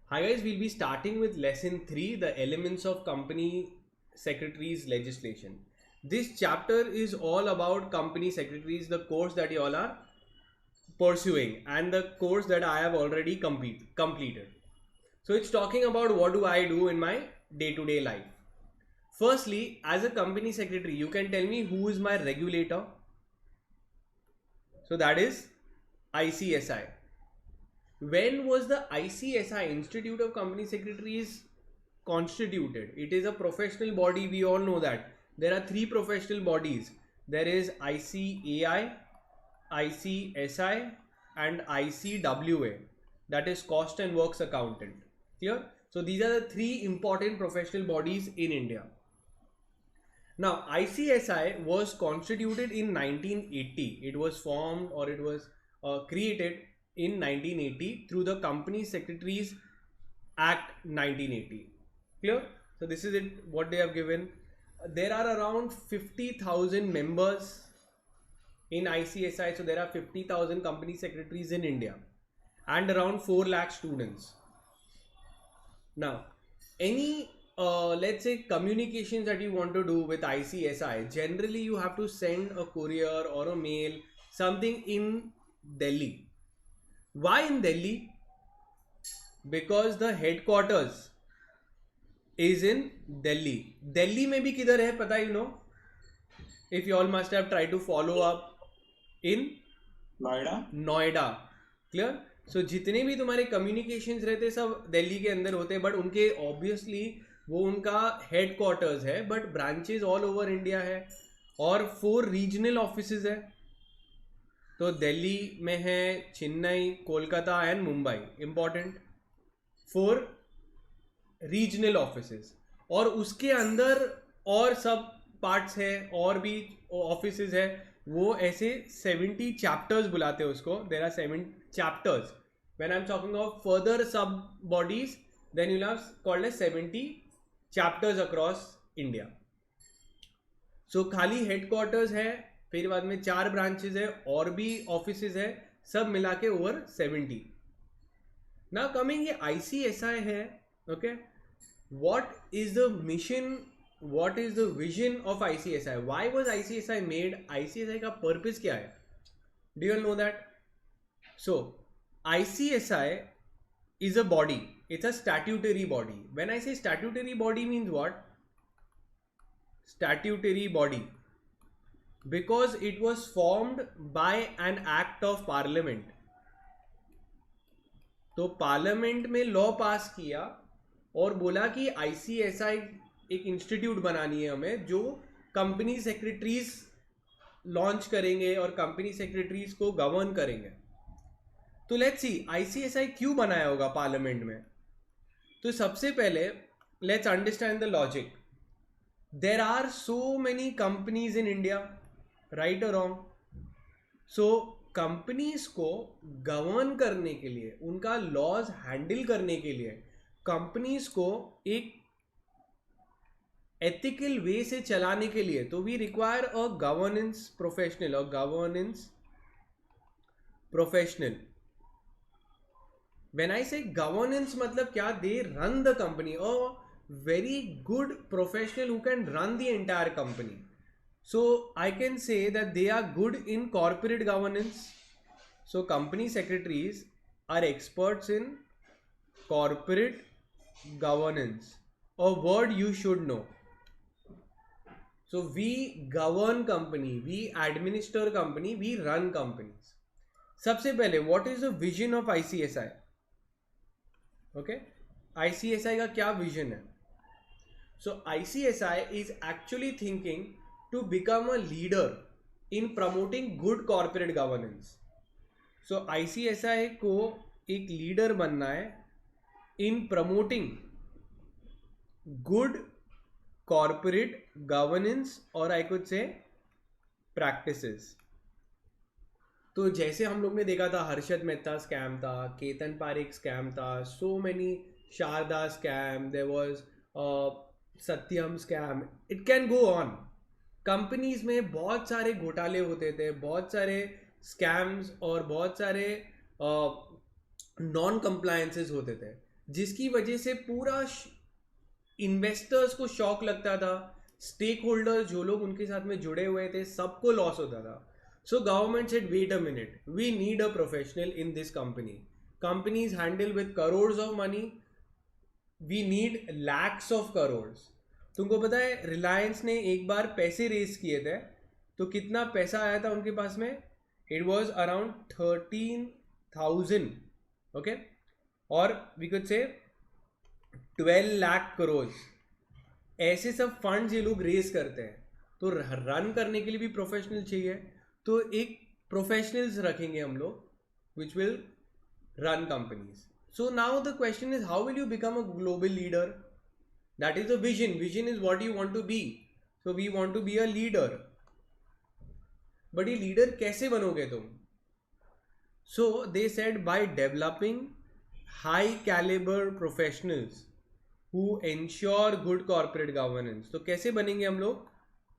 Hi guys, we'll be starting with lesson 3, the elements of company secretaries legislation. This chapter is all about company secretaries, the course that you all are pursuing and the course that I have already completed. So it's talking about what do I do in my day-to-day life. Firstly, as a company secretary, you can tell me who is my regulator. So that is ICSI. When was the ICSI, Institute of Company Secretaries, constituted? It is a professional body, we all know that. There are three professional bodies. There is ICAI, ICSI and ICWA, that is Cost and Works Accountant. Clear? So these are the three important professional bodies in India. Now ICSI was constituted in 1980. It was formed or it was created in 1980 through the Company Secretaries Act 1980. Clear? So this is it, what they have given. There are around 50,000 members in ICSI. So there are 50,000 company secretaries in India and around 4 lakh students. Now, any let's say communications that you want to do with ICSI, generally you have to send a courier or a mail, something in Delhi. Why in Delhi? Because the headquarters is in Delhi. Delhi में भी किधर है पता you know? If you all must have tried to follow up in Noida. Clear? So जितने भी तुम्हारे communications रहते सब दिल्ली के अंदर होते हैं, बट उनके ऑब्वियसली वो उनका हेड क्वार्टर्स है, but branches all over India है और 4 रीजनल ऑफिसेज है. तो दिल्ली में है, Chennai, Kolkata and Mumbai. Important 4 regional offices. और उसके अंदर और सब पार्ट्स है और भी ऑफिसेज है. वो ऐसे 70 चैप्टर्स बुलाते हैं उसको. There are 7 chapters. When I am talking of further sub bodies, then you have called as 70 chapters across India. So खाली हेडक्वार्टर्स है, फिर बाद में 4 ब्रांचेस है और भी ऑफिसेज है, सब मिला के ओवर 70. नाउ कमिंग, ये ICSI है. Okay, what is the mission, what is the vision of ICSI? Why was ICSI made? ICSI का purpose क्या है? Do you all know that? So ICSI is a body. It's a statutory body. When I say statutory body means what? Statutory body because it was formed by an act of parliament. तो parliament में law पास किया और बोला कि ICSI एक institute बनानी है हमें, जो कंपनी सेक्रेटरीज लॉन्च करेंगे और कंपनी सेक्रेटरीज को गवर्न करेंगे. तो लेट्स सी ICSI क्यों बनाया होगा पार्लियामेंट में. तो सबसे पहले let's understand the logic. There are so many companies in India, right और रॉन्ग. सो कंपनीज को गवर्न करने के लिए, उनका लॉज हैंडल करने के लिए, कंपनीज को एक एथिकल वे से चलाने के लिए, तो we require a governance professional और governance professional. When I say governance मतलब क्या? They run the company, a very good professional who can run the entire company. So I can say that they are good in corporate governance. So company secretaries are experts in corporate governance, a word you should know. So we govern company, we administer company, we run companies. सबसे पहले what is the vision of ICSI? Okay, ICSI का क्या vision है? So ICSI is actually thinking to become a leader in promoting good corporate governance. So ICSI को एक leader बनना है in promoting good corporate governance और आई could से practices. तो जैसे हम लोग ने देखा था, हर्षद मेहता स्कैम था, केतन पारेख स्कैम था, so many, Sharda scam, there was Satyam scam, it can go on. Companies में बहुत सारे घोटाले होते थे, बहुत सारे स्कैम्स और बहुत सारे नॉन कंप्लायंसेस होते थे. जिसकी वजह से पूरा इन्वेस्टर्स को शॉक लगता था, स्टेक होल्डर्स जो लोग उनके साथ में जुड़े हुए थे सबको लॉस होता था. So government said wait a minute, we need a professional in this company. Companies handle with crores of money, we need lakhs of crores. तुमको पता है रिलायंस ने एक बार पैसे रेज किए थे, तो कितना पैसा आया था उनके पास में? It was around 13,000. ओके, और we could say 12 lakh crore. ऐसे सब फंड्स ये लोग रेज करते हैं. तो रन करने के लिए भी प्रोफेशनल चाहिए, तो एक प्रोफेशनल्स रखेंगे हम लोग which will run companies. So now the question is, how will you become a global leader? That is the vision. Vision is what you want to be. So we want to be a leader. But ये leader कैसे बनोगे तुम? So they said by developing high caliber professionals who ensure good corporate governance. तो कैसे बनेंगे हम लोग?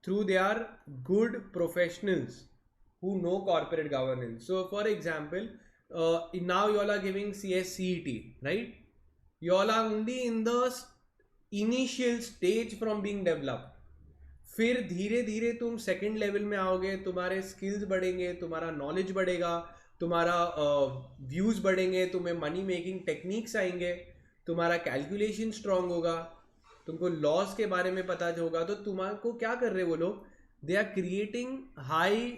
Through their good professionals who know corporate governance. So for example, now you all are giving CSCET, right? You all are only in the initial stage from being developed. फिर धीरे धीरे तुम second level में आओगे, तुम्हारे skills बढ़ेंगे, तुम्हारा knowledge बढ़ेगा, तुम्हारा व्यूज बढ़ेंगे, तुम्हें मनी मेकिंग टेक्निक्स आएंगे, तुम्हारा कैलकुलेशन स्ट्रांग होगा, तुमको लॉस के बारे में पता होगा. तो तुम्हारे क्या कर रहे वो लोग? They are creating high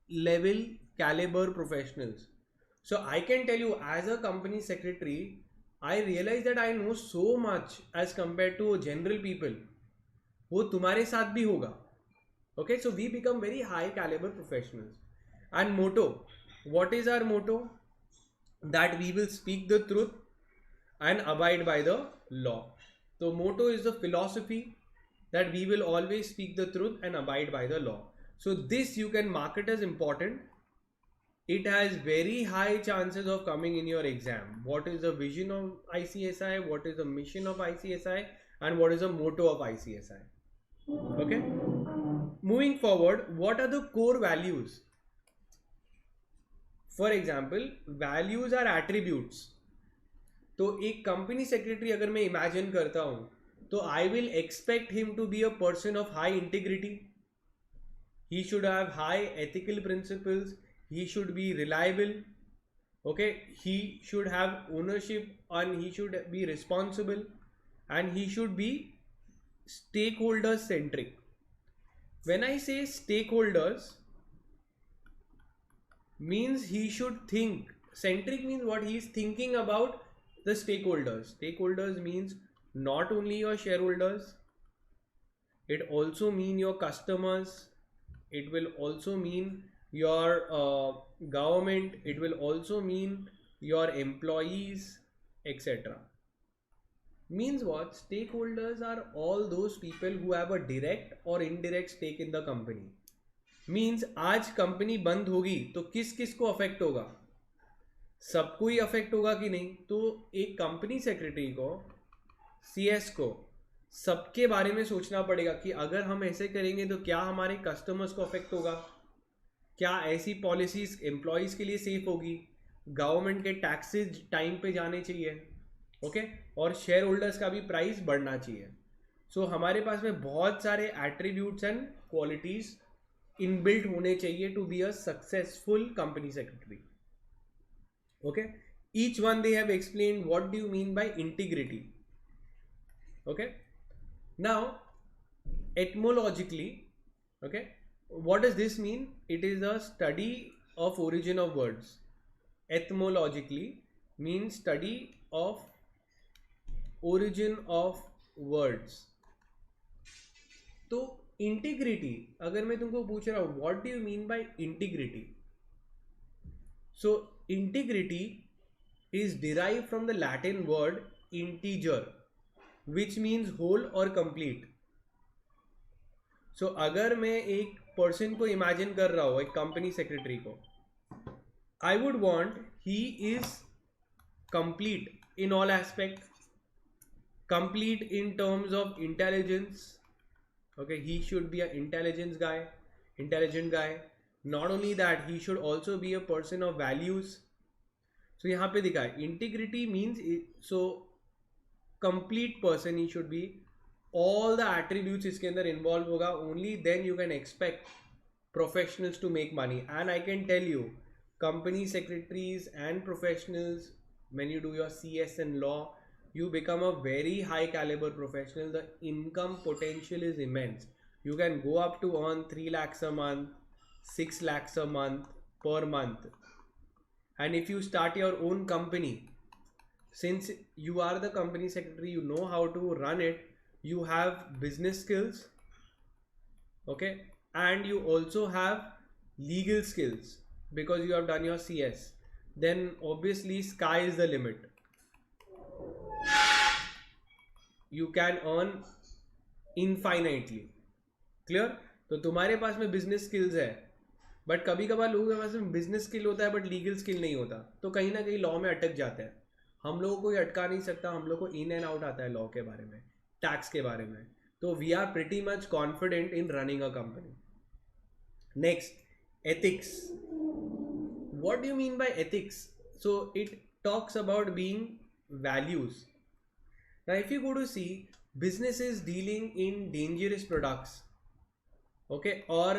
level calibre professionals. So I can tell you, as a company secretary, I realize that I know so much as compared to general people. वो तुम्हारे साथ भी होगा. Okay, so we become very high caliber professionals. And motto, what is our motto? That we will speak the truth and abide by the law. So motto is the philosophy that we will always speak the truth and abide by the law. So this you can mark it as important. It has very high chances of coming in your exam. What is the vision of ICSI? What is the mission of ICSI? And what is the motto of ICSI? Okay. Moving forward, what are the core values? For example, values are attributes. तो एक company secretary अगर मैं imagine करता हूं, तो I will expect him to be a person of high integrity. He should have high ethical principles. He should be reliable. Okay, he should have ownership and he should be responsible, and he should be stakeholder centric. When I say stakeholders, means he should think. Centric means what he is thinking about the stakeholders. Stakeholders means not only your shareholders, it also mean your customers, it will also mean your government, it will also mean your employees, etc. Means what? Stakeholders are all those people who have a direct or indirect stake in the company. Means आज company बंद होगी तो किस किस को affect होगा? सबको ही affect होगा कि नहीं? तो एक कंपनी सेक्रेटरी को, CS को सबके बारे में सोचना पड़ेगा कि अगर हम ऐसे करेंगे तो क्या हमारे कस्टमर्स को अफेक्ट होगा, क्या ऐसी पॉलिसीज एम्प्लॉयज़ के लिए सेफ होगी, गवर्नमेंट के टैक्सेस टाइम पे जाने चाहिए, ओके, और शेयर होल्डर्स का भी प्राइस बढ़ना चाहिए. सो हमारे पास में बहुत सारे एट्रीब्यूट्स एंड क्वालिटीज इनबिल्ट होने चाहिए to be a successful company secretary. Okay, each one they have explained what do you mean by integrity. Okay, now etymologically, okay, what does this mean? It is a study of origin of words. Etymologically means study of origin of words. तो integrity, अगर मैं तुमको पूछ रहा हूं what do you mean by integrity? So integrity is derived from the Latin word integer, which means whole or complete. So अगर मैं एक पर्सन को इमेजिन कर रहा हूँ, एक कंपनी सेक्रेटरी को, I would want he is complete in all aspect, complete in terms of intelligence. Okay, he should be a intelligent guy. Not only that, he should also be a person of values. So यहाँ पे दिखा है integrity means, so complete person he should be. All the attributes इसके अंदर involved होगा. Only then you can expect professionals to make money. And I can tell you, company secretaries and professionals, when you do your CS and law, you become a very high caliber professional. The income potential is immense. You can go up to earn 3 lakhs a month, 6 lakhs a month per month. And if you start your own company, since you are the company secretary, you know how to run it, you have business skills, okay, and you also have legal skills because you have done your CS, then obviously sky is the limit. You can earn infinitely. Clear? तो तुम्हारे पास में business skills है, but कभी कभार लोगों के पास में बिजनेस स्किल होता है बट लीगल स्किल नहीं होता, तो कहीं ना कहीं लॉ में अटक जाते हैं. हम लोगों को ये अटका नहीं सकता. हम लोग को इन एंड आउट आता है लॉ के बारे में, टैक्स के बारे में. तो we are pretty much confident in running a company. Next, ethics. What do you mean by ethics? So it talks about being values. Now if you go to see businesses dealing in dangerous products, okay, or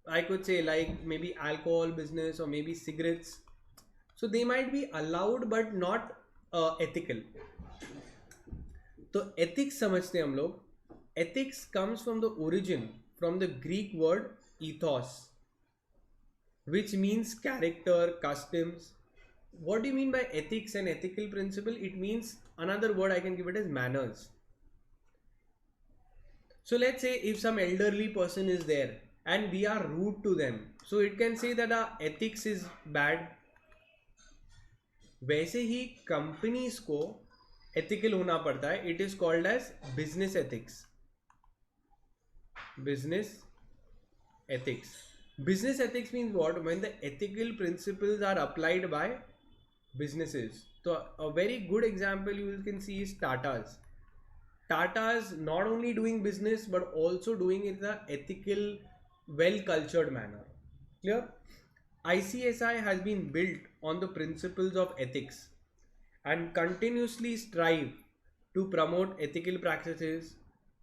I could say like maybe alcohol business or maybe cigarettes, so they might be allowed but not ethical. तो ethics समझते हैं हम लोग. Ethics comes from the origin, from the Greek word ethos, which means character, customs. What do you mean by ethics and ethical principle? It means, another word I can give it as manners. So let's say if some elderly person is there and we are rude to them, so it can say that our ethics is bad. वैसे ही companies को ethical होना पड़ता है. It is called as business ethics. Business ethics. Business ethics means what? When the ethical principles are applied by businesses. So a very good example you can see is Tata's. Tata's not only doing business but also doing it in an ethical, well-cultured manner. Clear? ICSI has been built on the principles of ethics and continuously strive to promote ethical practices,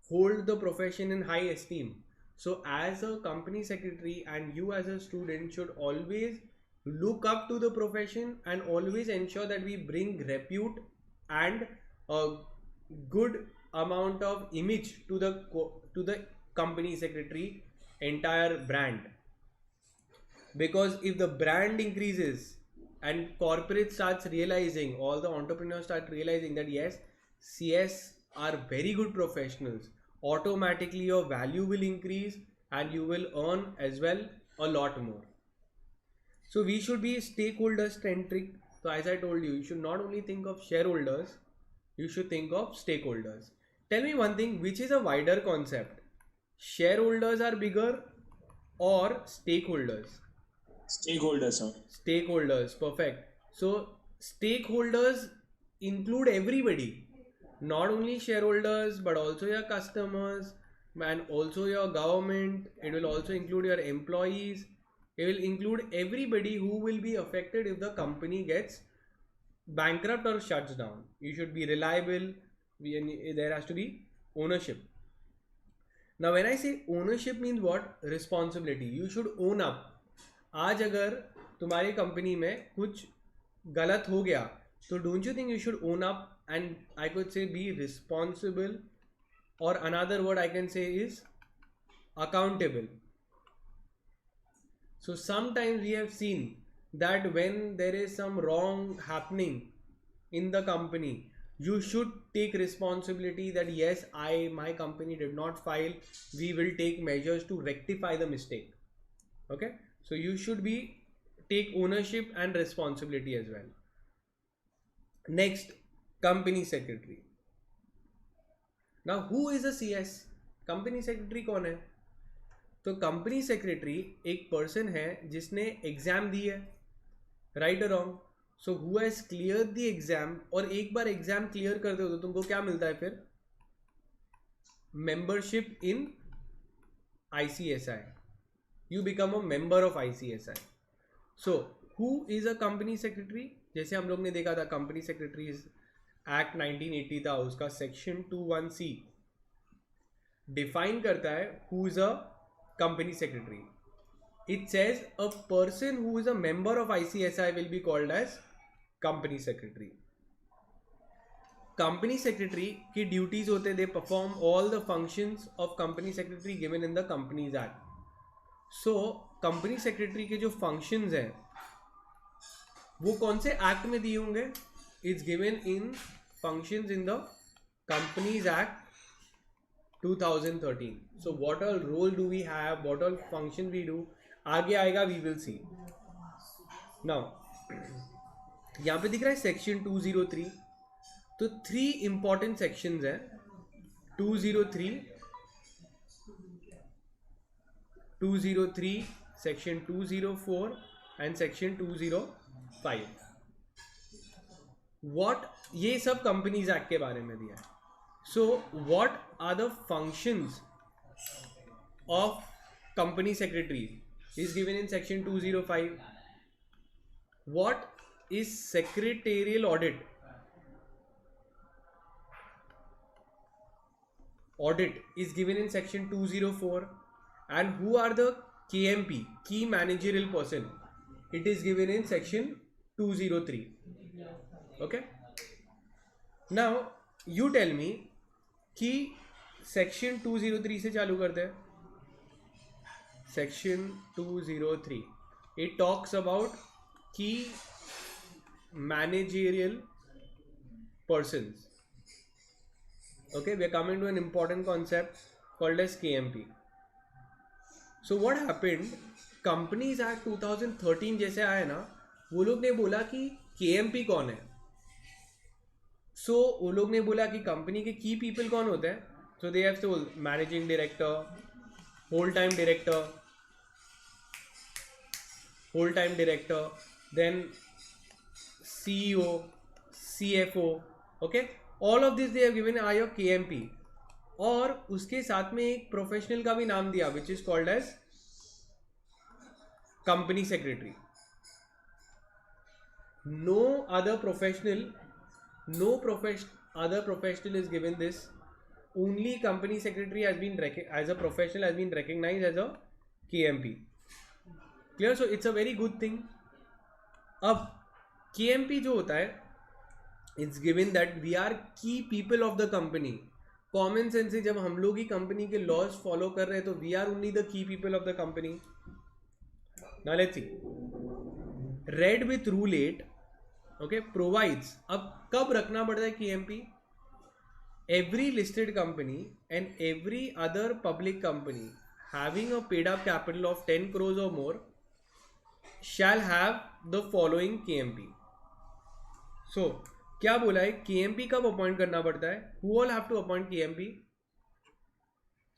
hold the profession in high esteem. So as a company secretary and you as a student should always look up to the profession and always ensure that we bring repute and a good amount of image to the company secretary entire brand. Because if the brand increases and corporate starts realizing, all the entrepreneurs start realizing that yes, CS are very good professionals, automatically your value will increase and you will earn as well a lot more. So we should be stakeholder centric. So as I told you, you should not only think of shareholders, you should think of stakeholders. Tell me one thing, which is a wider concept? Shareholders are bigger or stakeholders? Stakeholders, sir. Stakeholders, perfect. So stakeholders include everybody, not only shareholders but also your customers and also your government. It will also include your employees. It will include everybody who will be affected if the company gets bankrupt or shuts down. You should be reliable. There has to be ownership. Now when I say ownership means what? Responsibility. You should own up. आज अगर तुम्हारी company में कुछ गलत हो गया तो don't you think you should own up and I could say be responsible, और another word I can say is accountable. So sometimes we have seen that when there is some wrong happening in the company, you should take responsibility that yes, my company did not file, we will take measures to rectify the mistake. Okay, so you should take ownership and responsibility as well. Next, company secretary. Now who is a CS? Company secretary कौन है? तो company secretary एक person है जिसने exam दी है, right और wrong. So who has clear the exam, और एक बार एग्जाम क्लियर कर दो तो तुमको क्या मिलता है फिर? Membership in ICSI. You become a member of ICSI. So who is a company secretary? जैसे हम लोग ने देखा था, कंपनी सेक्रेटरी एक्ट 1980 था, उसका सेक्शन 21C डिफाइन करता है who is a company secretary. It says a person who is a member of ICSI will be called as company secretary. Company secretary की duties होते, they perform all the functions of company secretary given in the Companies Act. So company secretary के जो functions हैं वो कौन से act में दिए होंगे? It's given in functions in the Companies Act 2013. So what all role do we have? What all function we do? आगे आएगा, वी विल सी. नाउ यहाँ पे दिख रहा है सेक्शन 203. तो 3 इंपॉर्टेंट सेक्शंस हैं. 203, 203, सेक्शन 204 एंड सेक्शन 205. व्हाट, ये सब कंपनीज एक्ट के बारे में दिया है. So what are the functions of company secretary is given in section 205. What is secretarial audit? Audit is given in section 204. And who are the KMP, key managerial person? It is given in section 203. Okay. Now you tell me कि section 203 से चालू करते हैं. Section 203, it talks about key managerial persons. Okay, we are coming to an important concept called as KMP. So what happened, Companies Act 2013 जैसे आया ना, वो लोग ने बोला कि KMP कौन है. So वो लोग ने बोला कि कंपनी के की पीपल कौन होते हैं. So they have told managing director, whole time director, then CEO, CFO. Okay, all of this they have given are your KMP. और उसके साथ में एक प्रोफेशनल का भी नाम दिया which is called as company secretary. No other professional is given this. Only company secretary has been as a professional has been recognized as a KMP. Clear? So it's a very good thing. अब KMP जो होता है, it's given that we are key people of the company. Common sense से जब हम लोग ही company के laws follow कर रहे हैं तो we are only the key people of the company. Now let's see. Read with rule 8. Okay, provides. अब कब रखना पड़ता है KMP? Every listed company and every other public company having a paid up capital of 10 crores or more shall have the following KMP. So क्या बोला है, KMP कब appoint करना पड़ता है? Who all have to appoint KMP?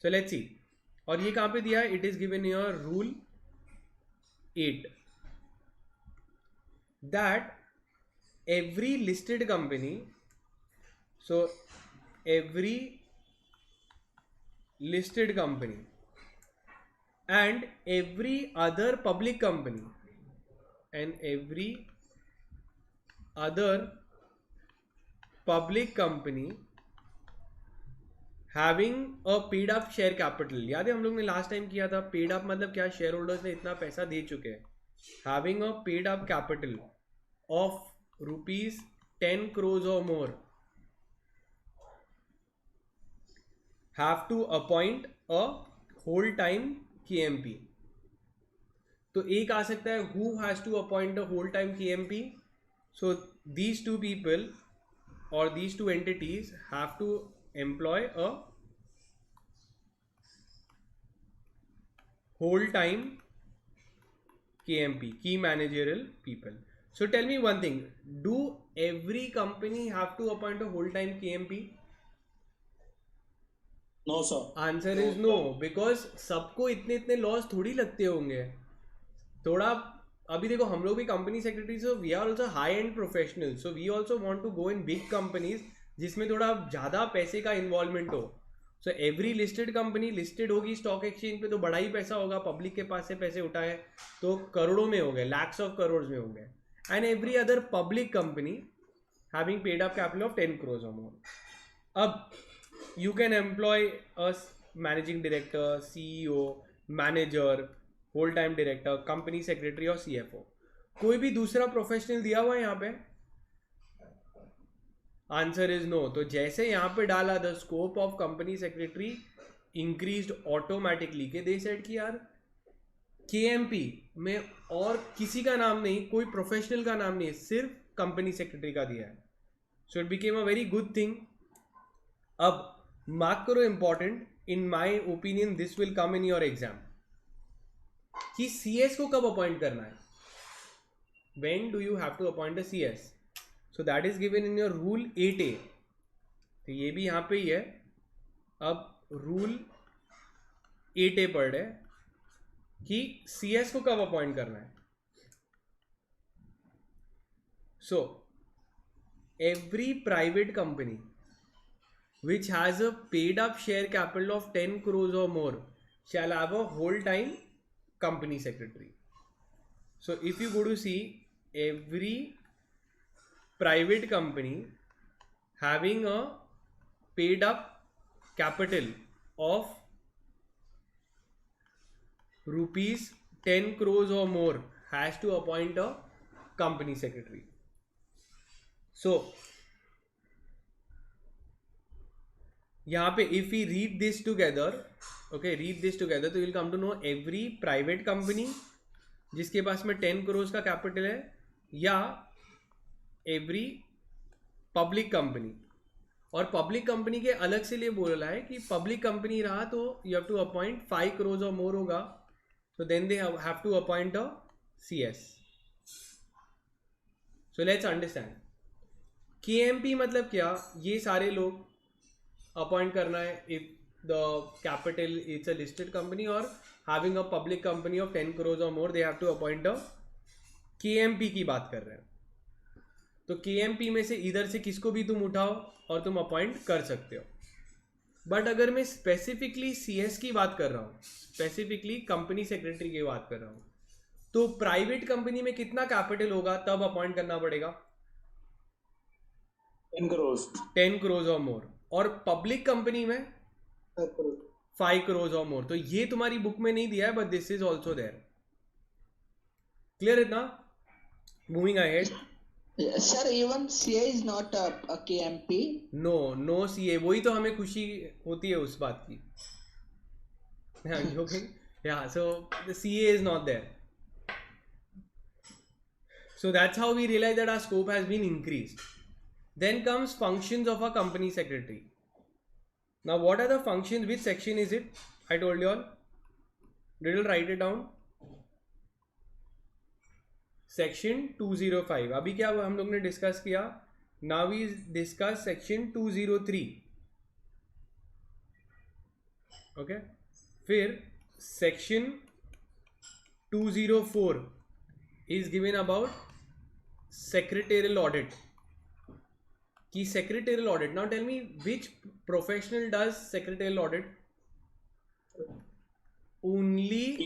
So let's see. और ये कहाँ पे दिया है? It is given in your rule 8 that every listed company, so every listed company and every other public company and every other public company having a paid up share capital. याद है हम लोग ने लास्ट टाइम किया था, paid up मतलब क्या, share holders ने इतना पैसा दे चुके हैं. having a paid up capital of rupees 10 crores or more have to appoint a whole time KMP. तो एक आ सकता है who has to appoint a whole time KMP. So these two people or these two entities have to employ a whole time KMP, key managerial people. So tell me one thing, do every company have to appoint a whole time KMP? No sir. Answer is no, because सबको इतने इतने loss थोड़ी लगते होंगे. थोड़ा अभी देखो हम लोग भी company secretary, so we are also high end professional, so we also want to go in big companies जिसमें थोड़ा ज़्यादा पैसे का इन्वॉल्वमेंट हो. So every listed company listed होगी स्टॉक एक्सचेंज पे तो बड़ा ही पैसा होगा, पब्लिक के पास से पैसे उठाए तो करोड़ों में हो गए, लैक्स ऑफ करोड़ में हो गए. And every other public company having paid up capital of 10 crores or more. अब you can employ a managing director, CEO, manager, whole time director, company secretary और CFO. कोई भी दूसरा प्रोफेशनल दिया हुआ है यहाँ पे? Answer is no. तो जैसे यहाँ पे डाला the scope of company secretary increased automatically के दे सेड कि यार KMP में और किसी का नाम नहीं, कोई प्रोफेशनल का नाम नहीं है, सिर्फ कंपनी सेक्रेटरी का दिया है. So it became a very good thing. अब मार्क करो important, in my opinion this will come in your exam, कि CS को कब अपॉइंट करना है. When do you have to appoint a CS? So that is given in your rule 8A. तो ये भी यहाँ पे ही है. अब रूल 8A पढ़ रहे कि CS को कब अपॉइंट करना है. So every private company which has a paid up share capital of 10 crores or more shall have a whole time company secretary. So if you go to see, every private company having a paid up capital of rupees 10 crores or more has to appoint a company secretary. So यहाँ पे if we read this together, okay, read this together, तो you'll come to know every private company जिसके पास में 10 करोड़ का capital है, या every public company. और public company के अलग से लिए बोल रहा है कि पब्लिक कंपनी रहा तो you have to appoint 5 crore और मोर होगा, तो then they have to appoint a CS. So let's understand. KMP मतलब क्या, ये सारे लोग अपॉइंट करना है if the capital it's a listed company और having a public company of 10 crores or more, they have to appoint a KMP की बात कर रहे हैं. तो KMP में से इधर से किसको भी तुम उठाओ और तुम अपॉइंट कर सकते हो. बट अगर मैं स्पेसिफिकली CS की बात कर रहा हूँ, स्पेसिफिकली कंपनी सेक्रेटरी की बात कर रहा हूँ, तो प्राइवेट कंपनी में कितना कैपिटल होगा तब अपॉइंट करना पड़ेगा? 10 crores. 10 crores और मोर. और पब्लिक कंपनी में 5 crores और मोर. तो ये तुम्हारी बुक में नहीं दिया है, but this is also there. Clear इतना? Moving ahead. Sir, even CA is not a KMP. No CA. वही तो हमें खुशी होती है उस बात की. Yeah, so the CA is not there. So that's how we realize that our scope has been increased. Then comes functions of a company secretary. Now what are the functions? Which section is it? I told you all. Did you write it down? Section 205. अभी क्या हम लोग ने discuss किया? Now we discuss section 203. Okay. फिर section 204 is given about secretarial audit. Key secretarial audit. Now tell me, which professional does secretarial audit? Only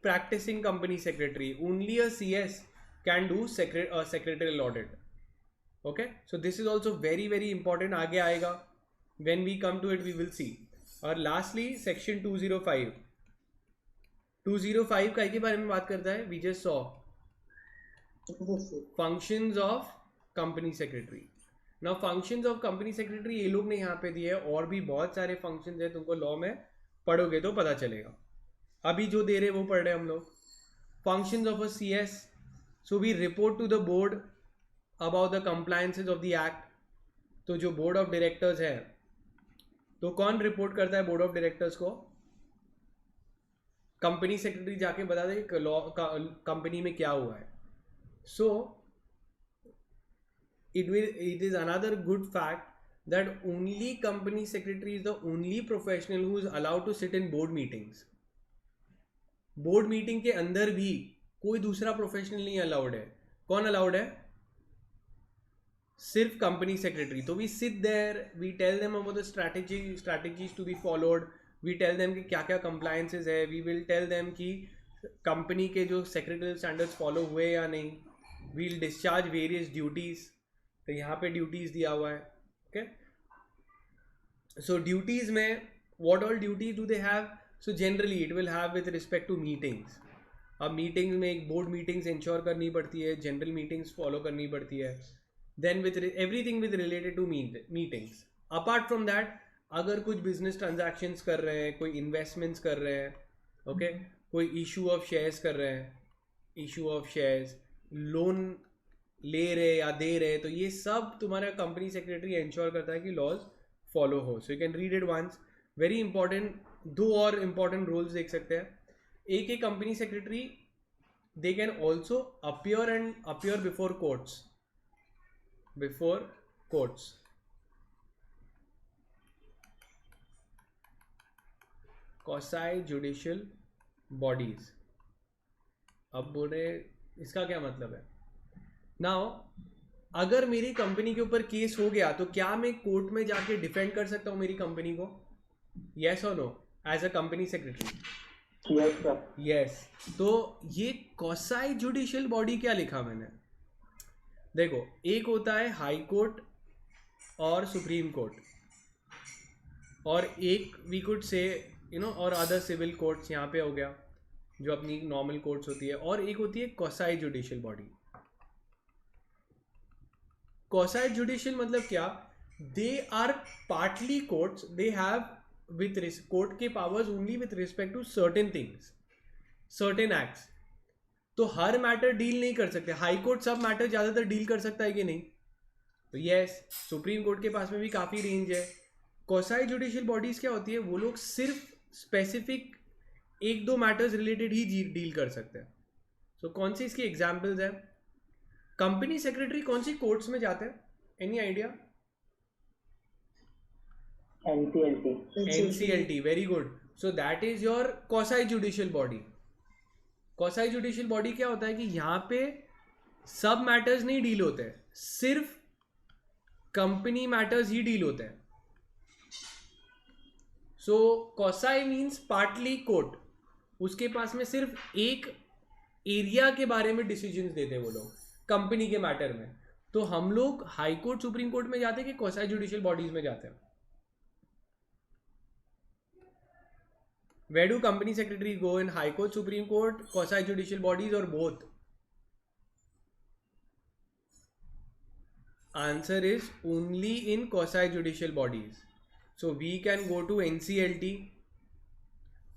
practicing company secretary. Only a CS can do secretarial audit. Okay, so this is also very very important. आगे आएगा. When we come to it, we will see. और lastly, section 205. 205 का के बारे में बात करता है. We just saw functions of company secretary. Now functions of company secretary ये लोग ने यहाँ पे दिए है, और भी बहुत सारे फंक्शंस है, तुमको लॉ में पढ़ोगे तो पता चलेगा. अभी जो दे रहे वो पढ़ रहे हम लोग. Functions of a CS. So we report to the board about the compliances of the act. तो जो बोर्ड ऑफ डायरेक्टर्स है, तो कौन रिपोर्ट करता है बोर्ड ऑफ डायरेक्टर्स को? कंपनी सेक्रेटरी जाके बता दे कि लॉ कंपनी में क्या हुआ है. सो it is another good fact that only company secretary is the only professional who is allowed to sit in board meetings. Board meeting के अंदर भी कोई दूसरा प्रोफेशनल नहीं अलाउड है. कौन अलाउड है? सिर्फ कंपनी सेक्रेटरी. तो we sit there, we tell them about the strategies to be followed, we tell them कि क्या क्या कंप्लायंसेस है, वी विल टेल देम कि कंपनी के जो सेक्रेटरी स्टैंडर्ड्स फॉलो हुए या नहीं, we will discharge various duties. तो यहाँ पे ड्यूटीज दिया हुआ है. ओके, सो ड्यूटीज में what all duties do they have? So generally it will have with respect to meetings. अब मीटिंग्स में एक बोर्ड मीटिंग्स इंश्योर करनी पड़ती है, जनरल मीटिंग्स फॉलो करनी पड़ती है, then with everything with related to meetings. Apart from that, अगर कुछ बिजनेस ट्रांजैक्शंस कर रहे हैं, कोई इन्वेस्टमेंट्स कर रहे हैं, ओके, कोई इशू ऑफ शेयर्स कर रहे हैं, इशू ऑफ शेयर्स, लोन ले रहे या दे रहे, तो ये सब तुम्हारा कंपनी सेक्रेटरी इंश्योर करता है कि लॉज फॉलो हो. So you can read it once. Very important. दो और इम्पॉर्टेंट रोल्स देख सकते हैं. एक company secretary, they can also appear before courts. Quasi judicial bodies. अब बोल रहे इसका क्या मतलब है? नाउ अगर मेरी कंपनी के ऊपर केस हो गया तो क्या मैं कोर्ट में जाके डिफेंड कर सकता हूँ मेरी कंपनी को? यस और no, as a company secretary? Yes. तो ये क्वासी जुडिशियल बॉडी क्या लिखा मैंने? देखो, एक होता है हाई कोर्ट और सुप्रीम कोर्ट, और एक वी कुड से और अदर सिविल कोर्ट्स यहाँ पे हो गया जो अपनी नॉर्मल कोर्ट्स होती है, और एक होती है quasi judicial body. Quasi judicial मतलब क्या? They are partly courts. They have with court के powers only with respect to certain things, certain acts. तो हर मैटर डील नहीं कर सकते. हाई कोर्ट सब मैटर ज्यादातर डील कर सकता है कि नहीं? तो यस, सुप्रीम कोर्ट के पास में भी काफी रेंज है. क्वासी जुडिशियल बॉडीज क्या होती है? वो लोग सिर्फ स्पेसिफिक एक दो मैटर्स रिलेटेड ही डील कर सकते हैं. सो कौन सी इसकी एग्जाम्पल्स है? कंपनी सेक्रेटरी कौन सी कोर्ट्स में जाते हैं? Any idea? NCLT. Very good. So that is your quasi judicial body. Quasi judicial body क्या होता है कि यहाँ पे सब मैटर्स नहीं डील होते हैं, सिर्फ कंपनी मैटर्स ही डील होते हैं. सो quasi मीन्स पार्टली कोर्ट. उसके पास में सिर्फ एक एरिया के बारे में डिसीजंस देते हैं वो लोग कंपनी के मैटर में. तो हम लोग हाई कोर्ट सुप्रीम कोर्ट में जाते हैं कि क्वासी जुडिशियल बॉडीज में जाते हैं? Where do company secretaries go? In High Court, Supreme Court, quasi judicial bodies, or both? Answer is only in quasi judicial bodies. So we can go to NCLT.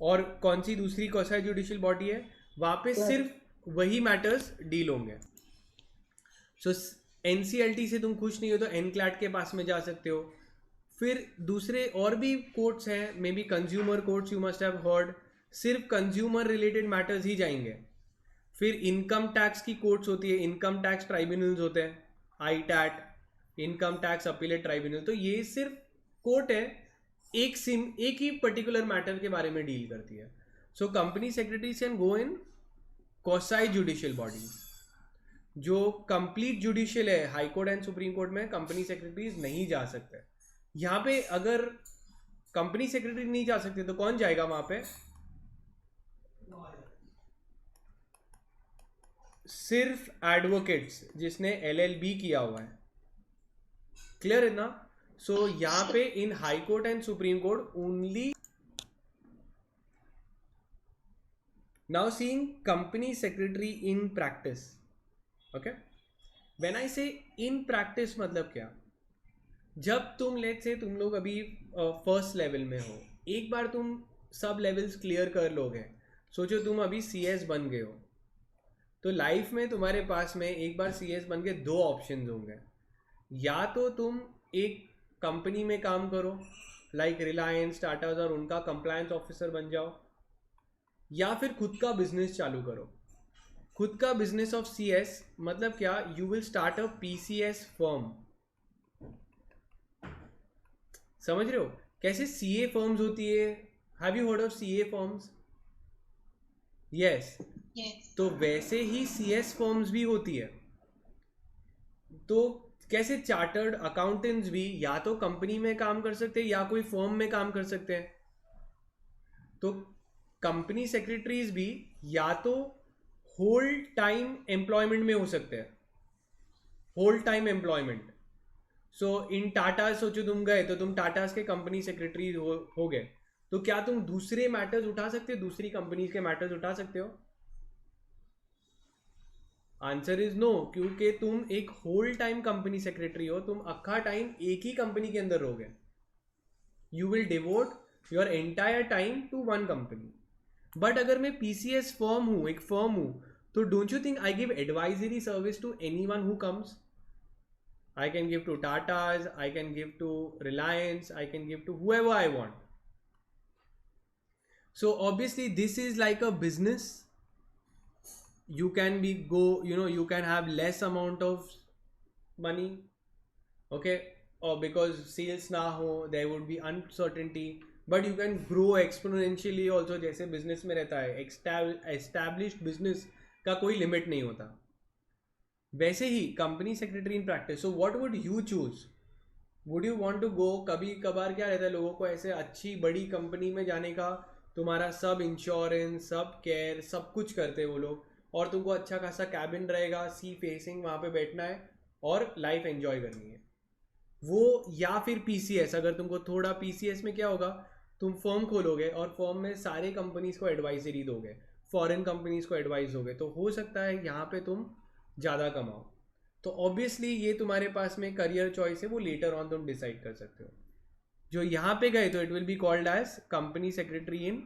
और कौन सी दूसरी quasi judicial body है? वहाँ पे सिर्फ वही matters deal होंगे. So NCLT से तुम खुश नहीं हो तो NCLAT के पास में जा सकते हो. फिर दूसरे और भी कोर्ट्स हैं, may be consumer courts, you must have heard, सिर्फ कंज्यूमर रिलेटेड मैटर्स ही जाएंगे. फिर इनकम टैक्स की कोर्ट्स होती है, इनकम टैक्स ट्राइब्यूनल्स होते हैं, ITAT, income tax appellate tribunal. तो ये सिर्फ कोर्ट है, एक ही पर्टिकुलर मैटर के बारे में डील करती है. सो company secretaries can go in quasi judicial bodies. जो कंप्लीट जुडिशियल है, high court and supreme court में कंपनी सेक्रेटरीज नहीं जा सकते. यहाँ पे अगर कंपनी सेक्रेटरी नहीं जा सकते तो कौन जाएगा वहां पे? सिर्फ एडवोकेट्स जिसने LLB किया हुआ है. क्लियर है ना? सो यहाँ पे इन high court and supreme court only. Now seeing company secretary in practice. Okay, when I से इन प्रैक्टिस मतलब क्या? जब तुम लेट से तुम लोग अभी फर्स्ट लेवल में हो, एक बार तुम सब लेवल्स क्लियर कर लोगे, सोचो तुम अभी CS बन गए हो, तो लाइफ में तुम्हारे पास में एक बार CS बन के दो ऑप्शंस होंगे. या तो तुम एक कंपनी में काम करो लाइक रिलायंस, टाटाज, और उनका कंप्लायंस ऑफिसर बन जाओ, या फिर खुद का बिजनेस चालू करो. खुद का बिजनेस ऑफ CS मतलब क्या? You will start a PCS firm. समझ रहे हो कैसे CA फर्म्स होती है? Have you heard of CA firms? Yes. तो वैसे ही CS फर्म्स भी होती है. तो कैसे चार्टर्ड अकाउंटेंट्स भी या तो कंपनी में काम कर सकते हैं या कोई फर्म में काम कर सकते हैं. तो कंपनी सेक्रेटरीज भी या तो होल टाइम एम्प्लॉयमेंट में हो सकते हैं, होल टाइम एम्प्लॉयमेंट, सो इन टाटा सोचो तुम गए तो तुम टाटास के कंपनी सेक्रेटरी हो गए, तो क्या तुम दूसरे मैटर्स उठा सकते हो, दूसरी कंपनीज के मैटर्स उठा सकते हो? आंसर इज नो, क्योंकि तुम एक होल टाइम कंपनी सेक्रेटरी हो, तुम अक्खा टाइम एक ही कंपनी के अंदर रहोगे. You will devote your entire time to one company. But अगर मैं पीसीएस फर्म हूँ, एक फर्म हूँ, तो don't you think I give advisory service to anyone who comes? I can give to Tatas, I can give to Reliance, I can give to whoever I want. So obviously this is like a business. You can you can have less amount of money, okay, or because sales na ho, there would be uncertainty, but you can grow exponentially also. जैसे business में रहता है, established business का कोई limit नहीं होता. वैसे ही company secretary in practice. So what would you choose? Would you want to go, कभी कभार क्या रहता है लोगों को ऐसे अच्छी बड़ी कंपनी में जाने का, तुम्हारा सब इंश्योरेंस, सब केयर, सब कुछ करते हैं वो लोग, और तुमको अच्छा खासा कैबिन रहेगा, सी फेसिंग, वहाँ पे बैठना है और लाइफ एंजॉय करनी है वो. या फिर पीसीएस, अगर तुमको थोड़ा पीसीएस में क्या होगा, तुम फर्म खोलोगे और फर्म में सारे कंपनीज को एडवाइजरी दोगे, फॉरेन कंपनीज को एडवाइस दोगे, तो हो सकता है यहाँ पे तुम ज़्यादा कमाओ. तो ऑब्वियसली ये तुम्हारे पास में करियर चॉइस है, वो लेटर ऑन तुम डिसाइड कर सकते हो. जो यहाँ पे गए तो it will be called as company secretary in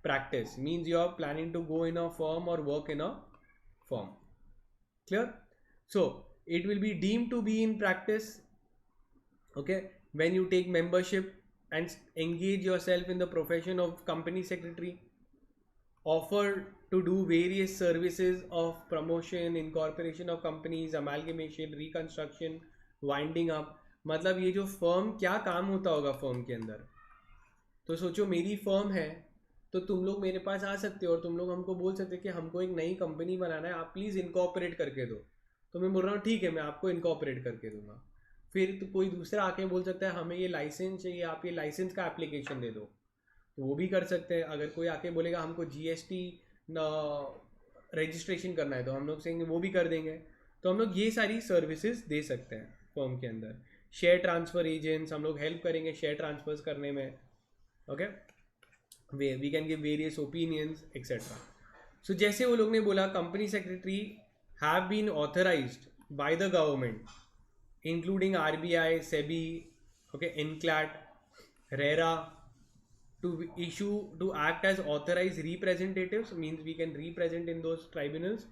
practice. Means you are planning to go in a firm और work in a firm. Clear? So it will be deemed to be in practice, okay, when you take membership and engage yourself in the profession of company secretary. Offer to do various services of promotion, incorporation of companies, amalgamation, reconstruction, winding up. मतलब ये जो firm, क्या काम होता होगा firm के अंदर. तो सोचो मेरी फर्म है, तो तुम लोग मेरे पास आ सकते हो और तुम लोग हमको बोल सकते हो कि हमको एक नई कंपनी बनाना है, आप प्लीज़ इनकॉर्पोरेट करके दो. तो मैं बोल रहा हूँ ठीक है, मैं आपको इनकॉर्पोरेट करके दूंगा. फिर तो कोई दूसरा आके बोल सकता है हमें ये लाइसेंस चाहिए, आप ये लाइसेंस का एप्लीकेशन दे दो, तो वो भी कर सकते हैं. अगर कोई आके बोलेगा हमको जीएसटी रजिस्ट्रेशन करना है, तो हम लोग कहेंगे वो भी कर देंगे. तो हम लोग ये सारी सर्विसेज दे सकते हैं फर्म के अंदर. शेयर ट्रांसफ़र एजेंट्स, हम लोग हेल्प करेंगे शेयर ट्रांसफर्स करने में, okay. We can give various opinions etcetera. So जैसे वो लोग ने बोला, company secretary have been authorised by the government including RBI, SEBI, okay, NCLAT, RERA, to act as authorized representatives. Means we can represent in those tribunals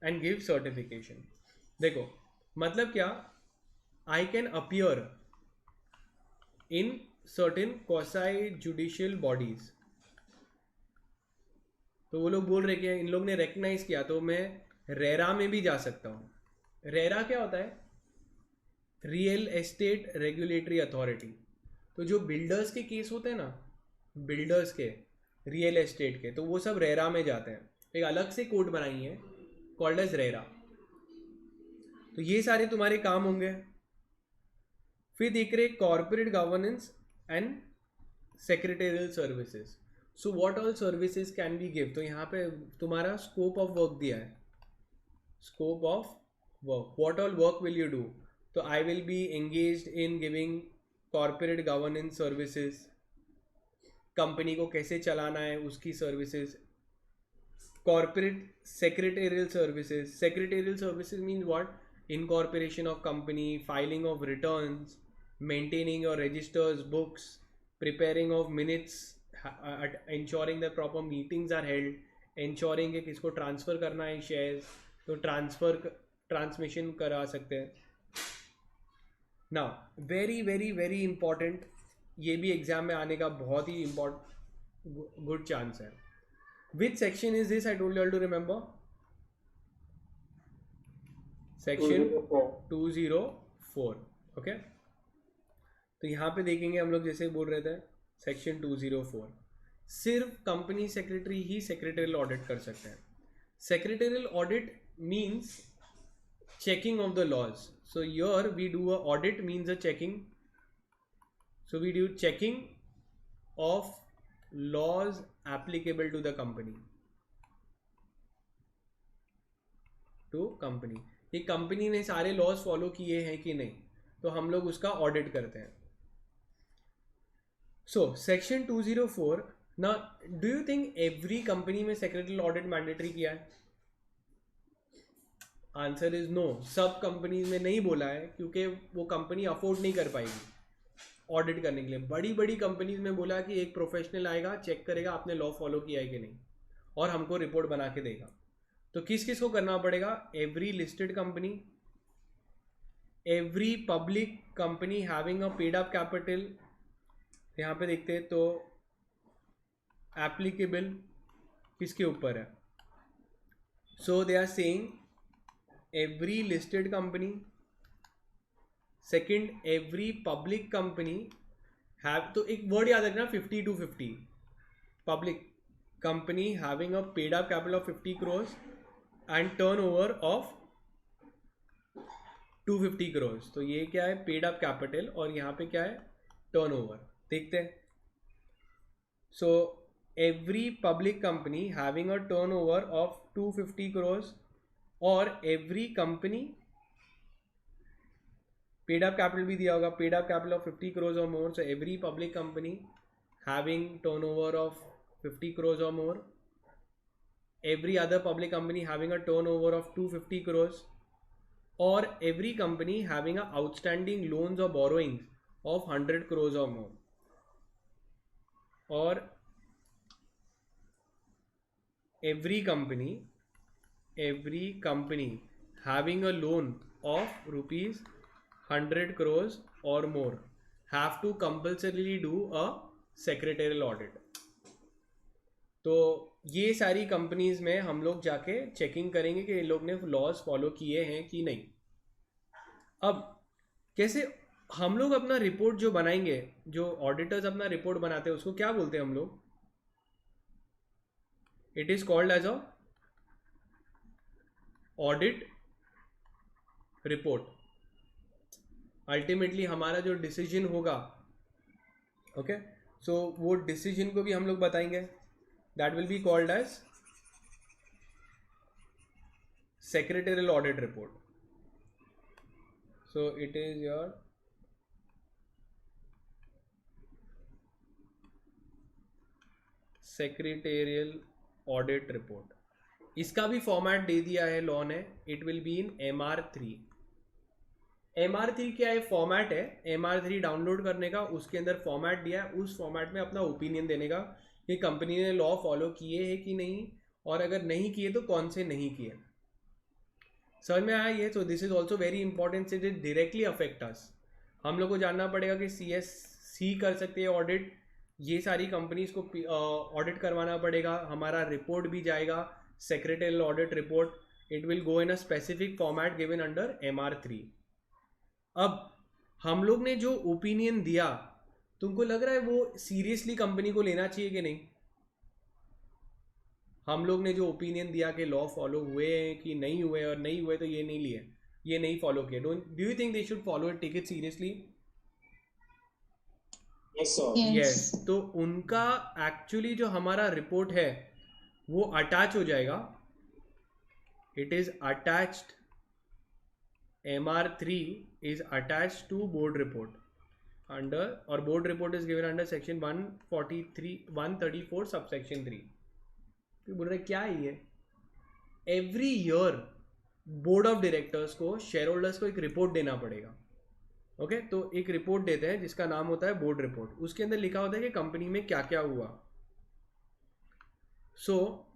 and give certification. देखो मतलब क्या, I can appear in certain quasi judicial bodies. तो वो लोग बोल रहे कि इन लोग ने रिकग्नाइज किया, तो मैं रेरा में भी जा सकता हूँ. रेरा क्या होता है? Real estate regulatory authority. तो जो बिल्डर्स के केस होते हैं ना, बिल्डर्स के, रियल एस्टेट के, तो वो सब रेरा में जाते हैं. एक अलग से कोर्ट बनाई है कॉल्ड एज रेरा. तो ये सारे तुम्हारे काम होंगे. फिर देख रहे corporate governance and secretarial services. So what all services can be give. तो यहाँ पे तुम्हारा स्कोप ऑफ वर्क दिया है. Scope of work, what all work will you do. तो I will be engaged in giving corporate governance services, company को कैसे चलाना है उसकी services. Corporate secretarial services. Secretarial services means what? Incorporation of company, filing of returns, maintaining your registers, books, preparing of minutes, ensuring that proper meetings are held, ensuring कि किसको transfer करना है shares, तो ट्रांसमिशन करा सकते हैं. Now very very very important, ये भी एग्जाम में आने का बहुत ही गुड चांस है. Which section is this? I told you all to remember. Section 204. Okay, तो यहाँ पे देखेंगे हम लोग, जैसे बोल रहे थे, सेक्शन 204. सिर्फ कंपनी सेक्रेटरी ही सेक्रेटरियल ऑडिट कर सकते हैं. Secretarial audit means checking of the laws. So here we do a audit, means a checking. So we do checking of laws applicable to the company. तो company, ये company ने सारे laws follow किए हैं कि नहीं. तो हम लोग उसका ऑडिट करते हैं. So section 204. ना do you think every company में सेक्रेटरियल ऑडिट मैंडेटरी किया है? Answer is no. सब कंपनीज में नहीं बोला है क्योंकि वो कंपनी अफोर्ड नहीं कर पाएगी ऑडिट करने के लिए. बड़ी बड़ी कंपनीज में बोला कि एक प्रोफेशनल आएगा, चेक करेगा आपने लॉ फॉलो किया है कि नहीं, और हमको रिपोर्ट बना के देगा. तो किस किस को करना पड़ेगा? Every listed company, every public company having a paid up capital. यहाँ पे देखते हैं तो एप्लीकेबल किसके ऊपर है? So they are saying every listed company. Second, every public company have, तो एक वर्ड याद रखना 50 to 50. Public company having a paid up capital of 50 crores and turnover of 250 crores. तो ये क्या है? Paid up capital. और यहाँ पे क्या है? Turnover. देखते हैं. So every public company having a turnover of 250 crores or every company, paid up capital भी दिया होगा, paid up capital of 50 crores or more. So every public company having turnover of 50 crores or more. Every other public company having a turnover of 250 crores or every company having a outstanding loans or borrowings of 100 crores or मोर. और every company having a loan of rupees 100 crores or more have to compulsorily do a secretarial audit. तो ये सारी companies में हम लोग जाके checking करेंगे कि इन लोग ने लॉज फॉलो किए हैं कि नहीं. अब कैसे हम लोग अपना रिपोर्ट जो बनाएंगे, जो ऑडिटर्स अपना रिपोर्ट बनाते हैं उसको क्या बोलते हैं हम लोग? It is called as a audit report. Ultimately हमारा जो डिसीजन होगा, ओके, सो वो डिसीजन को भी हम लोग बताएंगे. That will be called as secretarial audit report. So it is your secretarial audit report. इसका भी फॉर्मेट दे दिया है लॉ ने. It will be in MR3. MR3 क्या है? फॉर्मेट है. MR3 डाउनलोड करने का, उसके अंदर फॉर्मेट दिया है. उस फॉर्मेट में अपना ओपिनियन देने का कि कंपनी ने लॉ फॉलो किए हैं कि नहीं, और अगर नहीं किए तो कौन से नहीं किए. समझ में आया ये? तो this is also very important. It directly affect us. हम लोग को जानना पड़ेगा कि CSC कर सकते हैं ऑडिट. ये सारी कंपनीज को ऑडिट करवाना पड़ेगा. हमारा रिपोर्ट भी जाएगा secretarial audit report. It will go in a specific format given under MR3. अब हम लोग ने जो ओपिनियन दिया, तुमको लग रहा है वो सीरियसली कंपनी को लेना चाहिए कि नहीं? हम लोग ने जो ओपिनियन दिया कि लॉ फॉलो हुए हैं कि नहीं हुए, और नहीं हुए तो ये नहीं लिए, ये नहीं फॉलो किए. Do you think they should follow it, take it seriously? Yes, sir. Yes. तो उनका एक्चुअली जो हमारा रिपोर्ट है वो अटैच हो जाएगा. It is attached. MR3 is attached to board report under, और board report is given under section 134 subsection 3. तो बोल रहे क्या है ये? Every year board of directors को, शेयर होल्डर्स को एक रिपोर्ट देना पड़ेगा. ओके, तो एक रिपोर्ट देते हैं जिसका नाम होता है बोर्ड रिपोर्ट. उसके अंदर लिखा होता है कि कंपनी में क्या क्या हुआ. So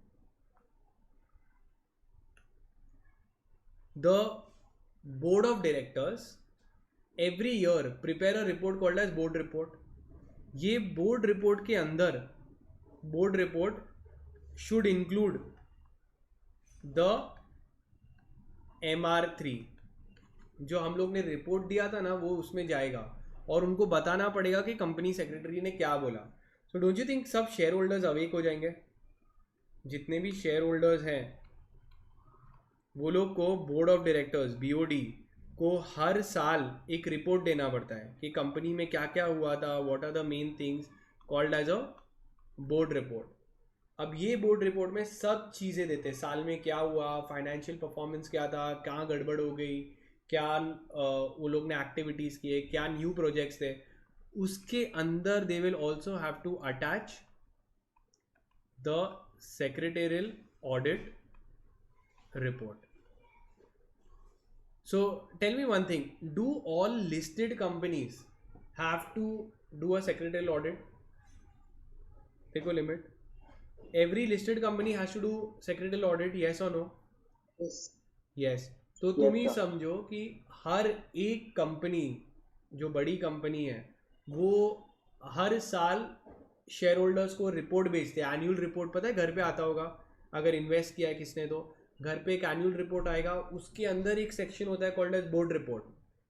the board of directors every year prepare a report called as board report. ये बोर्ड रिपोर्ट के अंदर, board report should include the MR3. जो हम लोग ने रिपोर्ट दिया था ना, वो उसमें जाएगा और उनको बताना पड़ेगा कि कंपनी सेक्रेटरी ने क्या बोला. सो डोंट यू थिंक सब शेयर होल्डर्स अवेक हो जाएंगे? जितने भी शेयर होल्डर्स हैं वो लोग को बोर्ड ऑफ डायरेक्टर्स BOD को हर साल एक रिपोर्ट देना पड़ता है कि कंपनी में क्या क्या हुआ था, what are the main things, called as a board report. अब ये बोर्ड रिपोर्ट में सब चीज़ें देते हैं. साल में क्या हुआ, फाइनेंशियल परफॉर्मेंस क्या था, कहाँ गड़बड़ हो गई, क्या वो लोग ने एक्टिविटीज़ किए, क्या न्यू प्रोजेक्ट्स थे, उसके अंदर they will also have to attach the secretarial audit report. So tell me one thing, do all listed companies have to do a secretarial audit? Take a limit. Every listed company has to do secretarial audit, yes or no? Yes. Yes. तो तुम ही समझो कि हर एक company जो बड़ी company है वो हर साल शेयर होल्डर्स को रिपोर्ट भेजते हैं, एनुअल रिपोर्ट, पता है घर पे आता होगा अगर इन्वेस्ट किया है किसने, तो घर पे एक एनुअल रिपोर्ट आएगा, उसके अंदर एक सेक्शन होता है कॉल्ड एज बोर्ड रिपोर्ट,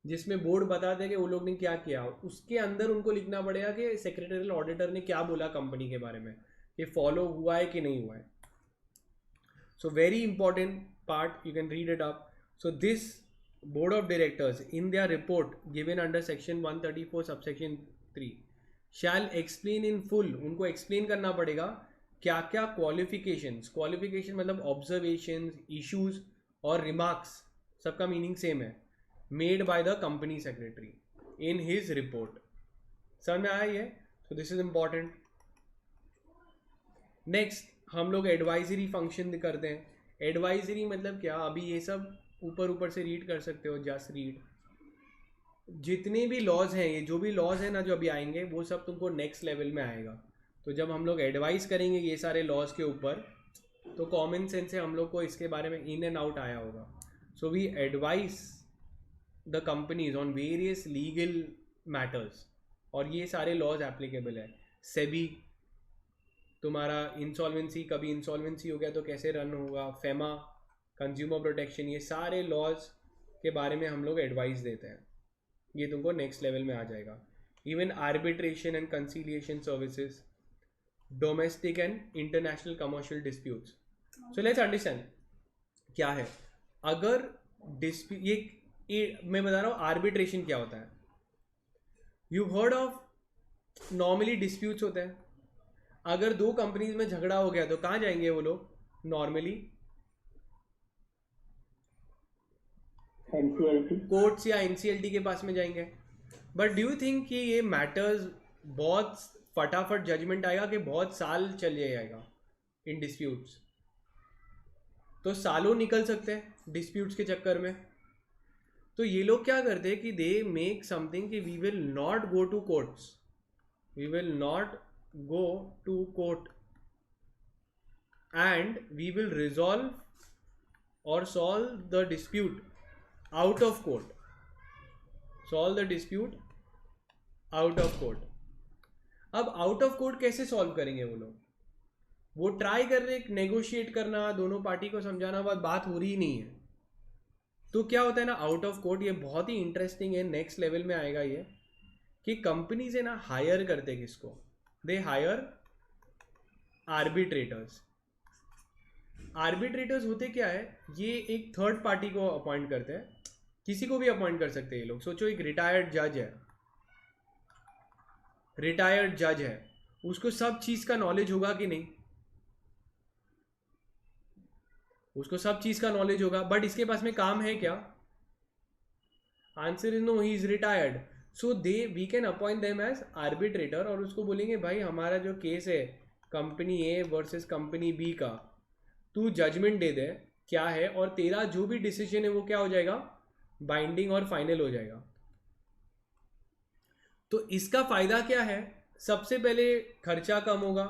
जिसमें बोर्ड बताते हैं कि वो लोग ने क्या किया, उसके अंदर उनको लिखना पड़ेगा कि सेक्रेटरियल ऑडिटर ने क्या बोला कंपनी के बारे में, कि फॉलो हुआ है कि नहीं हुआ है. So very important part, you can read it up. So this board of directors in their report given under section 134 subsection 3 shall explain in full, उनको एक्सप्लेन करना पड़ेगा क्या क्या क्वालिफिकेशन मतलब ऑब्जर्वेशंस, इश्यूज और रिमार्क्स, सबका मीनिंग सेम है, made by the company secretary in his report. समझ में आया ये? So this is important. Next हम लोग एडवाइजरी फंक्शन करते हैं. एडवाइजरी मतलब क्या, अभी ये सब ऊपर से रीड कर सकते हो, जस्ट रीड. जितने भी लॉज हैं, ये जो भी लॉज हैं ना जो अभी आएंगे, वो सब तुमको नेक्स्ट लेवल में आएगा. तो जब हम लोग एडवाइस करेंगे ये सारे लॉज के ऊपर, तो कॉमन सेंस से हम लोग को इसके बारे में इन एंड आउट आया होगा. So we advise the companies on various legal matters, और ये सारे लॉज एप्लीकेबल है. सेबी, तुम्हारा इंसॉल्वेंसी, कभी इंसॉल्वेंसी हो गया तो कैसे रन होगा, फेमा, कंज्यूमर प्रोटेक्शन, ये सारे लॉज के बारे में हम लोग एडवाइस देते हैं. ये तुमको नेक्स्ट लेवल में आ जाएगा. Even arbitration and conciliation services, domestic and international commercial disputes. So let's understand क्या है. अगर डिस्प्यूट, ये मैं बता रहा हूँ आर्बिट्रेशन क्या होता है. You heard of normally disputes होते हैं. अगर दो कंपनीज में झगड़ा हो गया तो कहाँ जाएंगे वो लोग नॉर्मली? कोर्ट्स या एनसीएलटी के पास में जाएंगे. बट डू यू थिंक कि ये मैटर्स बहुत फटाफट जजमेंट आएगा कि बहुत साल चल जाएगा इन डिस्प्यूट्स? तो सालों निकल सकते हैं डिस्प्यूट्स के चक्कर में. तो ये लोग क्या करते हैं कि दे मेक समथिंग कि we will not go to courts, we will not go to court and we will resolve or solve the dispute out of court. Solve the dispute out of court. अब out of court कैसे solve करेंगे वो लोग? वो try कर रहे negotiate करना, दोनों पार्टी को समझाना, बात हो रही नहीं है. तो क्या होता है ना आउट ऑफ कोर्ट, ये बहुत ही इंटरेस्टिंग है, नेक्स्ट लेवल में आएगा ये, कि कंपनीज है ना हायर करते किसको, दे हायर आर्बिट्रेटर्स. आर्बिट्रेटर्स होते क्या है, ये एक थर्ड पार्टी को अपॉइंट करते हैं, किसी को भी अपॉइंट कर सकते हैं ये लोग. सोचो एक रिटायर्ड जज है, उसको सब चीज का नॉलेज होगा कि नहीं? उसको सब चीज का नॉलेज होगा, बट इसके पास में काम है क्या? Answer is no, he is retired. So we can appoint them as arbitrator, और उसको बोलेंगे भाई हमारा जो केस है company A versus company B का, तू जजमेंट दे दे क्या है, और तेरा जो भी डिसीजन है वो क्या हो जाएगा, बाइंडिंग और फाइनल हो जाएगा. तो इसका फायदा क्या है? सबसे पहले खर्चा कम होगा,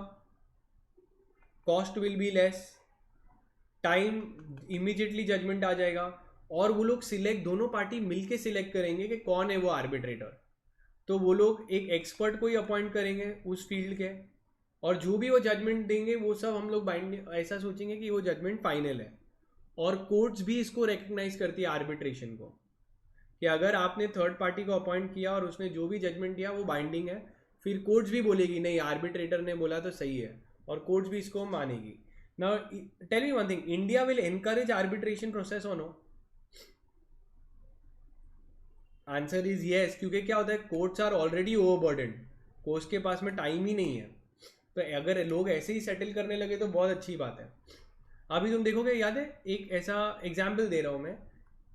cost will be less, time immediately judgement आ जाएगा, और वो लोग सिलेक्ट, दोनों पार्टी मिलके सिलेक्ट करेंगे कि कौन है वो आर्बिट्रेटर. तो वो लोग एक एक्सपर्ट को ही अपॉइंट करेंगे उस फील्ड के, और जो भी वो जजमेंट देंगे वो सब हम लोग ऐसा सोचेंगे कि वो जजमेंट फाइनल है. और कोर्ट्स भी इसको रिकग्नाइज करती है आर्बिट्रेशन को, कि अगर आपने थर्ड पार्टी को अपॉइंट किया और उसने जो भी जजमेंट दिया वो बाइंडिंग है, फिर कोर्ट्स भी बोलेगी नहीं आर्बिट्रेटर ने बोला तो सही है, और कोर्ट्स भी इसको मानेगी. Now tell me one thing, India will encourage arbitration process और नो? आंसर इज यस, क्योंकि क्या होता है courts are already overburdened, courts के पास में टाइम ही नहीं है. तो अगर लोग ऐसे ही सेटल करने लगे तो बहुत अच्छी बात है. अभी तुम देखोगे, याद है एक ऐसा एग्जाम्पल दे रहा हूँ मैं,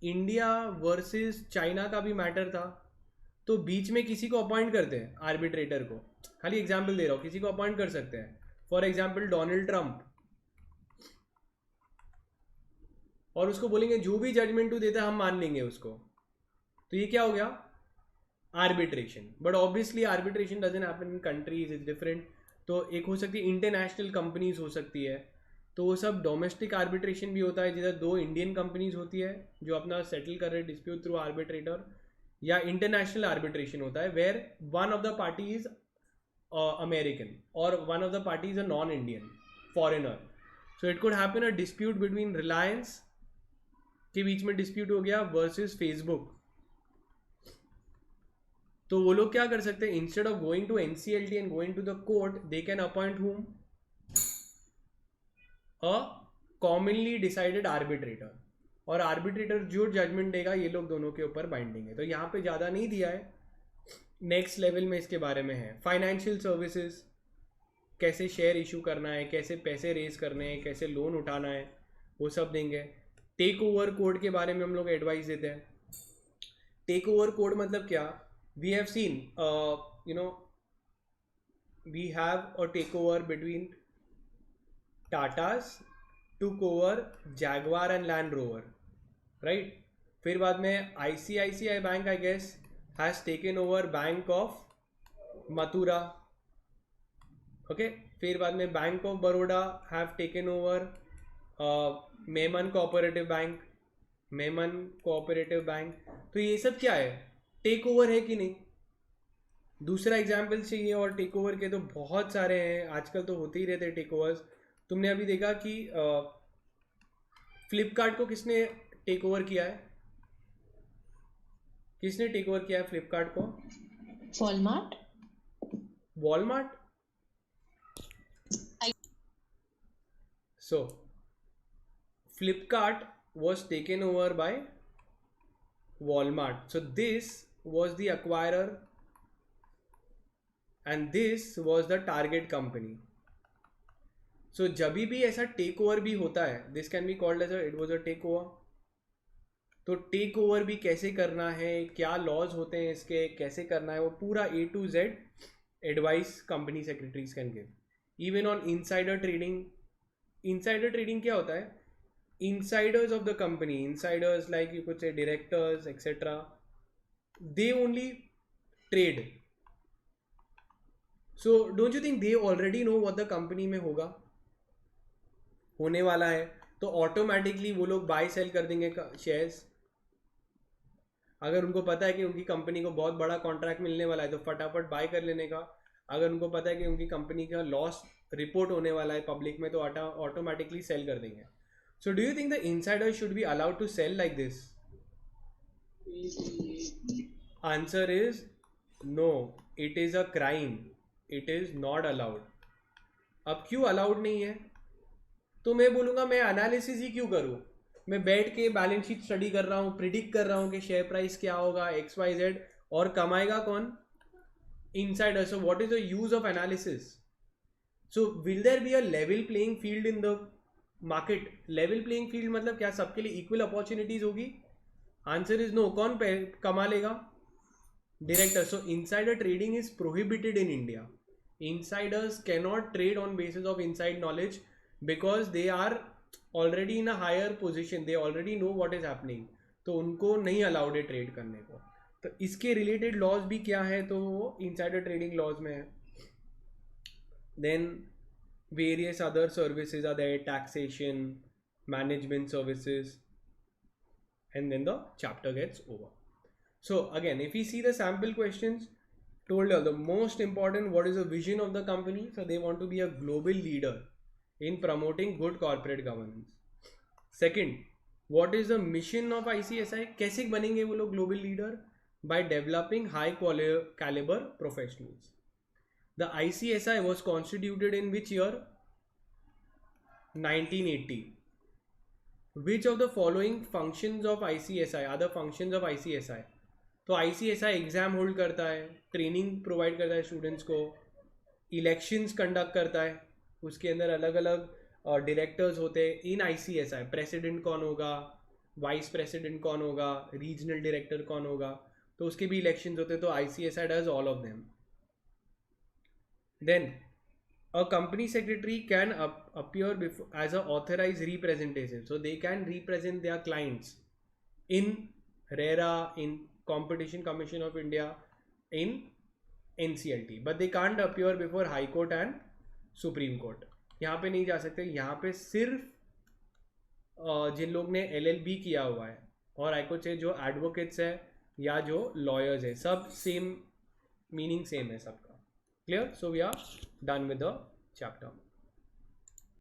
इंडिया वर्सेस चाइना का भी मैटर था, तो बीच में किसी को अपॉइंट करते हैं आर्बिट्रेटर को, खाली एग्जाम्पल दे रहा हूँ, किसी को अपॉइंट कर सकते हैं, फॉर एग्जाम्पल डोनाल्ड ट्रंप, और उसको बोलेंगे जो भी जजमेंट तू देता है हम मान लेंगे उसको, तो ये क्या हो गया, arbitration. But obviously arbitration doesn't happen in countries, is different. तो एक हो सकती है इंटरनेशनल कंपनीज हो सकती है, तो वो सब डोमेस्टिक आर्बिट्रेशन भी होता है जिधर दो इंडियन कंपनीज होती है जो अपना सेटल कर रहे हैं डिस्प्यूट थ्रू आर्बिट्रेटर, या इंटरनेशनल आर्बिट्रेशन होता है where one of the party is American और one of the party is a non Indian foreigner. So it could happen a dispute between Reliance के बीच में डिस्प्यूट हो गया वर्सेस फेसबुक. तो वो लोग क्या कर सकते हैं, instead of going to NCLT and going to the court, they can appoint whom, a commonly decided arbitrator, और आर्बिट्रेटर जो जजमेंट देगा ये लोग दोनों के ऊपर बाइंडिंग है. तो यहाँ पे ज़्यादा नहीं दिया है, नेक्स्ट लेवल में इसके बारे में है. फाइनेंशियल सर्विसेज, कैसे शेयर इशू करना है, कैसे पैसे रेज करने हैं, कैसे लोन उठाना है, वो सब देंगे. टेक ओवर कोड के बारे में हम लोग एडवाइस देते हैं. टेक ओवर कोड मतलब क्या, we have seen we have a takeover between Tatas took over Jaguar and Land Rover, right? फिर बाद में ICICI Bank I guess has taken over Bank of Mathura, okay? फिर बाद में Bank of Baroda have taken over Memon Cooperative Bank, Memon Cooperative Bank. तो ये सब क्या है, टेक ओवर है कि नहीं. दूसरा एग्जाम्पल चाहिए, और टेक ओवर के तो बहुत सारे हैं आजकल, तो होते ही रहते हैं टेक ओवर्स. तुमने अभी देखा कि फ्लिपकार्ट को किसने टेक ओवर किया है, किसने टेक ओवर किया है फ्लिपकार्ट को, Walmart. Walmart. So Flipkart was taken over by Walmart. So this was the acquirer and this was the target company. So जब भी ऐसा टेक ओवर भी होता है, this can be called as a it was a take over. तो take over भी कैसे करना है, क्या लॉज होते हैं इसके, कैसे करना है, वो पूरा A to Z advice company secretaries can give. Even on insider trading. Insider trading क्या होता है, insiders of the company, insiders like you could say directors etc, they only trade. So don't you think they already know what the company में होगा, होने वाला है, तो automatically वो लोग बाय सेल कर देंगे शेयर्स. अगर उनको पता है कि उनकी कंपनी को बहुत बड़ा कॉन्ट्रैक्ट मिलने वाला है तो फटाफट बाय कर लेने का. अगर उनको पता है कि उनकी कंपनी का लॉस रिपोर्ट होने वाला है पब्लिक में, तो ऑटोमेटिकली सेल कर देंगे. So do you think the insiders should be allowed to sell like this? Answer is no. It is a crime. It is not allowed. अब क्यों अलाउड नहीं है, तो मैं बोलूँगा मैं एनालिसिस ही क्यों करूँ. मैं बैठ के बैलेंस शीट स्टडी कर रहा हूँ, प्रिडिक्ट कर रहा हूँ कि शेयर प्राइस क्या होगा XYZ, और कमाएगा कौन, insider. So what is the use of analysis. So will there be a level playing field in the market. Level playing field मतलब क्या, सबके लिए इक्वल अपॉर्चुनिटीज होगी. Answer is no. कौन कमा लेगा, director. So insider trading is prohibited in India. Insiders cannot trade on basis of inside knowledge because they are already in a higher position, they already know what is happening, तो उनको नहीं allowed है trade करने को. तो इसके related laws भी क्या है, तो वो इनसाइडर ट्रेडिंग लॉज में है. Then various other services are there, taxation, management services, and then the chapter gets over. So again, if we see the sample questions, told you the most important, what is the vision of the company. So they want to be a global leader in promoting good corporate governance. Second, what is the mission of ICSI, कैसे बनेंगे वो लोग global leader, by developing high caliber professionals. The ICSI was constituted in which year, 1980. Which of the following functions of ICSI are the functions of ICSI? तो ICSI exam hold करता है, training provide करता है students को, elections conduct करता है, उसके अंदर अलग अलग डायरेक्टर्स होते हैं इन ICSI. प्रेसिडेंट कौन होगा, वाइस प्रेसिडेंट कौन होगा, रीजनल डायरेक्टर कौन होगा, तो उसके भी इलेक्शंस होते हैं. तो ICSI does all of them. Then a company secretary can appear before as a authorized representative, so they can represent their clients in RERA, in Competition Commission of India, in NCLT, but they can't appear before High Court and Supreme Court. यहाँ पे नहीं जा सकते. यहाँ पे सिर्फ जिन लोग ने LLB किया हुआ है और आई कोड से जो एडवोकेट्स है या जो लॉयर्स है, सब सेम मीनिंग सेम है सबका. Clear? So we are done with the chapter.